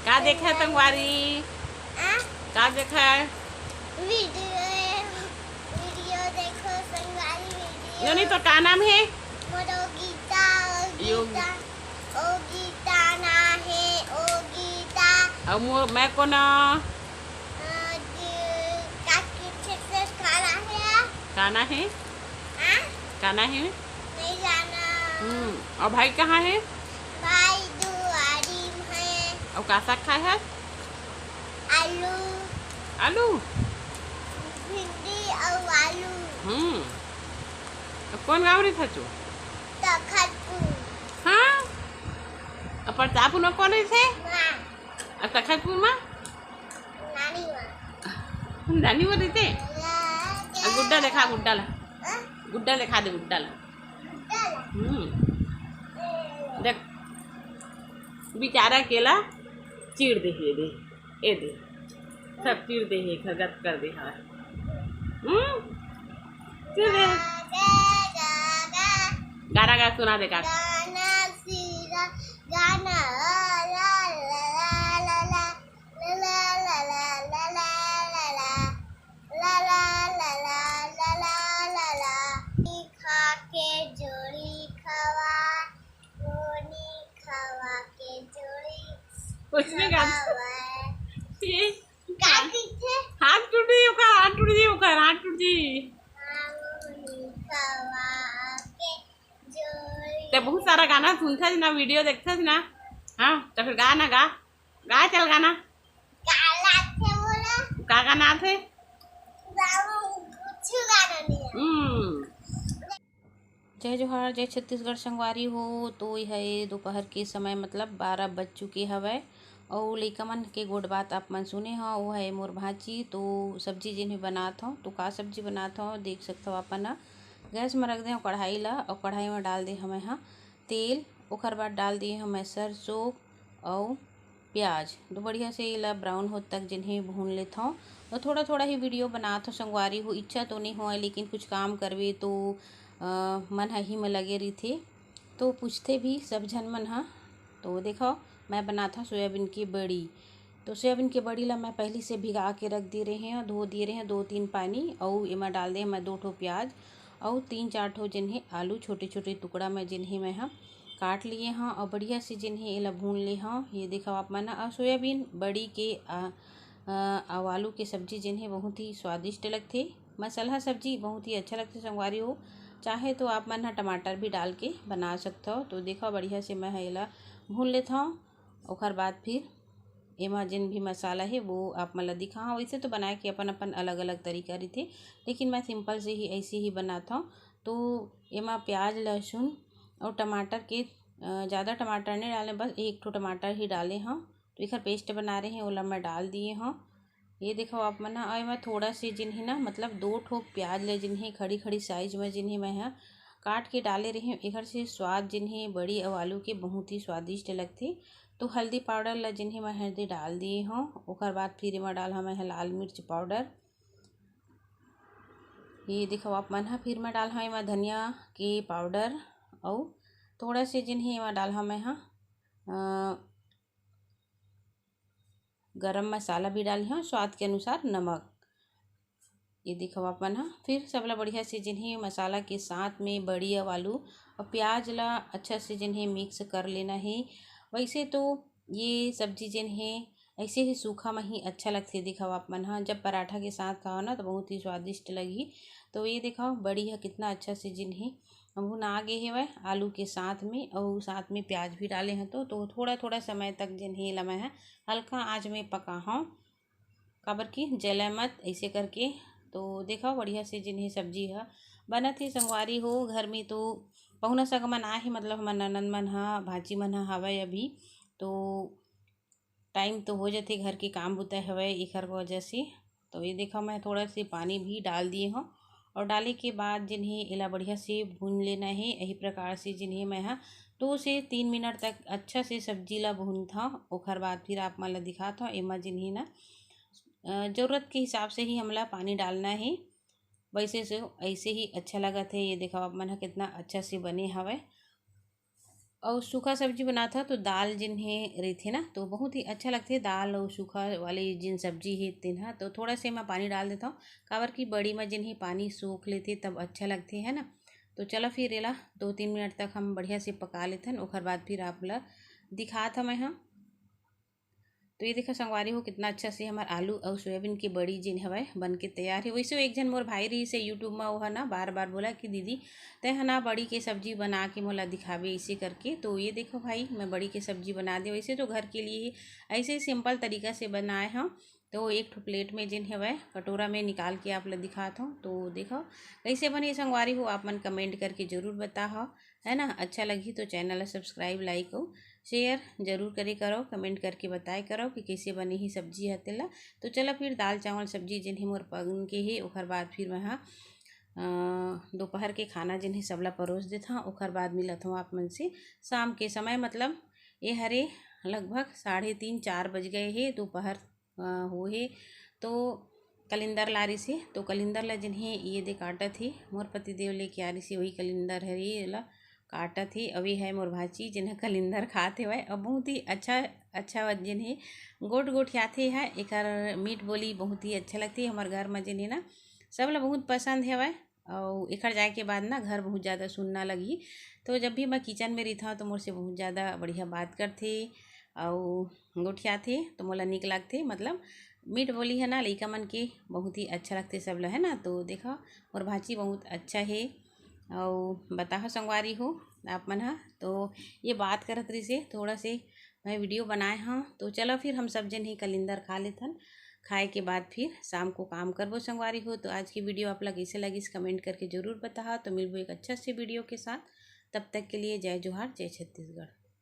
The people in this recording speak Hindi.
का देखा है संगवारी? का देखा है? वीडियो वीडियो देखो संगवारी वीडियो। योनी तो का नाम है? मोरो गीता योगी। ओ गीता ना है ओ गीता। और मैं को ना खाना है। खाना है? खाना है? नहीं जाना। और भाई कहाँ है? भाई दुआरी में है। और का साग खाए है? आलू आलू। भिंडी और आलू। तो कौन गाँव रही था तू? तखतपुर। हाँ। और प्रतापपुर में कौन रही थे? माँ और तखतपुर में नानी माँ नानी वो रही थे। और गुड्डा देखा गुड्डा ला गुड्डा दिखा दे गुड्डा ला। देख बेचारा केला चीड़ दे ये दे सब चीड़ दे है खरगत कर दे हाँ चीड़ दे गाना गा सुना दे का गाना सीरा गाना ला ला ला ला ला ला ला ला ला ला ला ला खा के जोड़ी खवा रोनी खवा के जोड़ी कुछ नहीं गा हाथ टूट गई हाथ टूट गई हाथ टूट गई तो बहुत सारा गाना सुनता ना वीडियो देखता ना। हाँ तो फिर गाना गा गा चल गाना का गाना थे? जय जोहार जय छत्तीसगढ़ संगवारी हो। तो यह दोपहर के समय मतलब 12 बज चुके हवे और लइका मन के गोड़ बात आप मन सुने हो वो है मोर भाजी। तो सब्जी जिन्हें बनात हो तो का सब्जी बनात हो देख सकते हो अपन गैस में रख दे कढ़ाई ला और कढ़ाई में डाल दे हमें हाँ तेल ओकर बाद डाल दिए हमें सरसों और प्याज तो बढ़िया से ला ब्राउन हो तक जिन्हें भून लेता हूँ। तो थोड़ा थोड़ा ही वीडियो बनात हो संगवारी हो इच्छा तो नहीं हो लेकिन कुछ काम करवे तो मन ही में लगे रही थे तो पूछते भी सब जन मन हाँ। तो देखो मैं बनाता सोयाबीन की बड़ी। तो सोयाबीन की बड़ी ला मैं पहले से भिगा के रख दे रहे हैं धो दिए रहे हैं 2-3 पानी और इमा डाल दे मैं 2 ठो प्याज और 3-4 ठो जिन्हें आलू छोटे छोटे टुकड़ा में जिन्हें मैं हाँ काट लिए हाँ और बढ़िया से जिन्हें एला भून ले हाँ। ये देखो आप मन और सोयाबीन बड़ी के आलू के सब्जी जिन्हें बहुत ही स्वादिष्ट लगते मसाला सब्जी बहुत ही अच्छा लगता संगवारी हो। चाहे तो आप मन टमाटर भी डाल के बना सकते हो। तो देखो बढ़िया से मैं एला भून लेता हूँ और बाद फिर एमा जिन भी मसाला है वो आप मतलब दिखा हाँ। वैसे तो बनाए के अपन अपन अलग अलग तरीका रही थे लेकिन मैं सिंपल से ही ऐसे ही बनाता हूँ। तो एमा प्याज लहसुन और टमाटर के ज़्यादा टमाटर नहीं डालें बस 1 ठो टमाटर ही डाले हाँ। तो एक पेस्ट बना रहे हैं ओला मैं डाल दिए हाँ। ये देखो आप मन और मैं थोड़ा से जिन्हें ना मतलब 2 ठो प्याज ले जिन्हें खड़ी खड़ी साइज में जिन्हें मैं हाँ काट के डाले रहे इधर से स्वाद जिन्हें बड़ी और आलू के बहुत ही स्वादिष्ट लगते। तो हल्दी पाउडर ला जिन्हें मैं हल्दी डाल दिए हूँ और बाद फिर मैं डाल हमें लाल मिर्च पाउडर। ये देखो आप मन फिर मैं डाल हाँ मैं धनिया के पाउडर और थोड़ा से जिन्हें मैं डाल हमें हाँ गरम मसाला भी डाली हाँ स्वाद के अनुसार नमक। ये देखो आप मन फिर सबला बढ़िया से जिन्हें मसाला के साथ में बड़ी और आलू और प्याज ला अच्छा से जिन्हें मिक्स कर लेना है। वैसे तो ये सब्जी जिन्हें ऐसे ही सूखा में ही अच्छा लगते दिखाओ आप मन हाँ जब पराठा के साथ खाओ ना तो बहुत ही स्वादिष्ट लगी। तो ये दिखाओ बड़ी है कितना अच्छा से जिन्हें भुन आ गए है वह आलू के साथ में और साथ में प्याज भी डाले हैं। तो थोड़ा थोड़ा समय तक जिन्हें लमा है हल्का आँच में पका हाँ काबर की जले मत ऐसे करके। तो देखो बढ़िया से जिन्हें सब्जी है बनत ही संगवारी हो घर में। तो पहुना सग मन आ ही मतलब हमर ननद मन हाँ भाजी मन हवे अभी तो टाइम तो हो जाते घर के काम बुता हवे एकर वजह से। तो ये देखो मैं थोड़ा से पानी भी डाल दिए हूँ और डाले के बाद जिन्हें इला बढ़िया से भून लेना है यही प्रकार से जिन्हें मैं हाँ 2 से 3 मिनट तक अच्छा से सब्जी ला भून था और बाद फिर आप मन ला दिखा था एमा जिन्हें ना ज़रूरत के हिसाब से ही हमला पानी डालना है। वैसे से ऐसे ही अच्छा लगा थे। ये देखा आप मन कितना अच्छा से बने हवे। और सूखा सब्जी बना था तो दाल जिन्हें रही थी ना तो बहुत ही अच्छा लगते है दाल और सूखा वाली जिन सब्जी है तिन्हा तो थोड़ा से मैं पानी डाल देता हूँ काबर की बड़ी में जिन्हें पानी सूख लेते तब अच्छा लगते है ना। तो चलो फिर एला 2-3 मिनट तक हम बढ़िया से पका लेथन ओकर बाद फिर आप ला दिखा था मैं हाँ। तो ये देखा संगवारी हो कितना अच्छा से हमार आलू और सोयाबीन की बड़ी जिन हवय बन के तैयार है। वैसे एक जन मोर भाई रही से यूट्यूब में वो है ना बार बार बोला कि दीदी तय है ना बड़ी के सब्जी बना के मोला दिखावे इसे करके। तो ये देखो भाई मैं बड़ी की सब्जी बना दे वैसे तो घर के लिए ही ऐसे ही सिंपल तरीका से बनाए हम। तो एक ठो प्लेट में जिन है कटोरा में निकाल के आप लोग दिखाता हूँ। तो देखो कैसे बनी संगवारी हो आप मन कमेंट करके ज़रूर बताओ है ना। अच्छा लगी तो चैनल सब्सक्राइब लाइक हो शेयर जरूर करे करो कमेंट करके बताए करो कि कैसे बनी ही सब्जी है तेला। तो चलो फिर दाल चावल सब्जी जिन्हें मोर पगन के है ओकर बाद फिर मैं दोपहर के खाना जिन्हें सबला परोस देता हूँ ओकर बाद मिलत हूँ आप मन से शाम के समय मतलब ये हरे लगभग 3:30-4 बज गए है दोपहर हो है। तो कलिंदर लारी से तो कलिंदर ला जिन्हें ये दे काटा थी मोर पति देव लेके आ रही से वही कलिंदर है ये ला काटा थी अभी है मोर भाची जिन्हें कलिंदर खाते हुए और बहुत ही अच्छा जिन्हें गोट गोट याथे है एक मीट बोली बहुत ही अच्छा लगती है हमारे घर में जिन्हें ना सब लोग बहुत पसंद है वह। और एक जाए के बाद ना घर बहुत ज़्यादा सुनना लगी। तो जब भी मैं किचन में रही था तो मुझसे बहुत ज़्यादा बढ़िया बात करते और गोठिया थे तो मोला निक लगते मतलब मीट बोली है ना लइका मन के बहुत ही अच्छा लगते सब लोग है ना। तो देखा मोर भाची बहुत अच्छा है और बताओ संगवारी हो आप मन हा। तो ये बात करत रही से थोड़ा से मैं वीडियो बनाए हाँ। तो चलो फिर हम सब जन ही कलिंदर खा लेथन खाए के बाद फिर शाम को काम करबो संगवारी हो। तो आज की वीडियो आप लोग कैसे लगी कमेंट करके ज़रूर बताओ। तो मिलबो एक अच्छा से वीडियो के साथ तब तक के लिए जय जोहार जय छत्तीसगढ़।